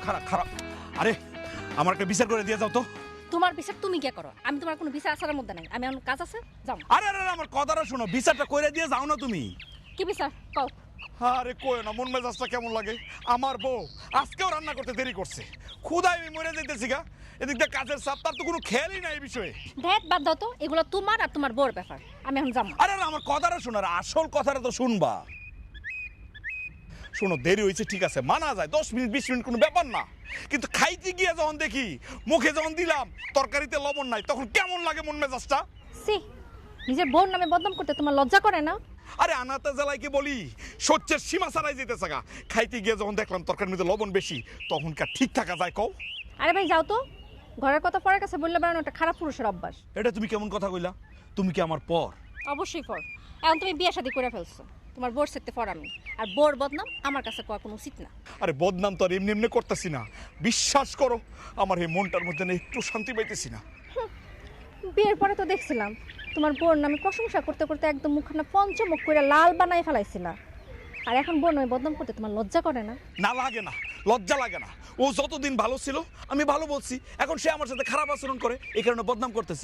খারাপ। আরে আমার একটা বিচার করে দিয়ে যাও তো। তোমার বিচার তুমি কে করো? আমি তোমার কোনো বিচার আসার মধ্যে নাই। আমি আমার কাজ আছে, যাও। আরে আরে আমার কথাটা শোনো, বিচারটা করে দিয়ে যাও না তুমি। কি বিচার কও? আরে কই না, মন মেজাজটা কেমন লাগে। আমার বউ আজকেও রান্না করতে দেরি করছে, ক্ষুধায় আমি মরে যাইতেছি গা। এদিক দিয়ে কাজের চাপ, তার তো কোনো খেয়ালই নাই এই বিষয়ে। দেখ বাদ দাও তো, এগুলো তোমার আর তোমার বউর ব্যাপার। আমি এখন যাবো। আরে না, আমার কথাটা শোনো, আর আসল কথাটা তো শুনবা। শোনো, দেরি হয়েছে ঠিক আছে, মানা যায়, 10 মিনিট 20 মিনিট কোনো ব্যাপার না। কিন্তু খাইতে গিয়ে যখন দেখি, মুখে যখন দিলাম তরকারিতে লবণ নাই, তখন কেমন লাগে মন মেজাজটা। সি, নিজের বোন নামে বদনাম করতে তোমার লজ্জা করে না? আরে আনাতে জ্বালাই কি বলি, সহ্যের সীমা ছাড়াই যেতেছে গা। খাইতে গিয়ে যখন দেখলাম তরকারির মধ্যে লবণ বেশি, তখন কার ঠিক থাকা যায় কও? আরে ভাই যাও তো, ঘরের কথা পরের কাছে বললে বেড়ানো একটা খারাপ পুরুষের অভ্যাস। এটা তুমি কেমন কথা কইলা? তুমি কি আমার পর? অবশ্যই পর। এখন তুমি বিয়ে শাদী করে ফেলছো, তোমার বোর সাথে পর আমি। আর বোর বদনাম আমার কাছে করা কোনো উচিত না। আরে বদনাম তো আর এমনি এমনি করতেছি না, বিশ্বাস করো, আমার এই মনটার মধ্যে না একটু শান্তি পাইতেছি না। বিয়ের পরে তো দেখছিলাম তোমার বোর নামে প্রশংসা করতে করতে একদম মুখখানা পঞ্চমুখ করে লাল বানাই ফেলাইছিলা। আর এখন বোর নামে বদনাম করতে তোমার লজ্জা করে না? না লাগে না, লজ্জা লাগে না। ও যতদিন ভালো ছিল আমি ভালো বলছি, এখন সে আমার সাথে খারাপ আচরণ করে, এই কারণে বদনাম করতেছি।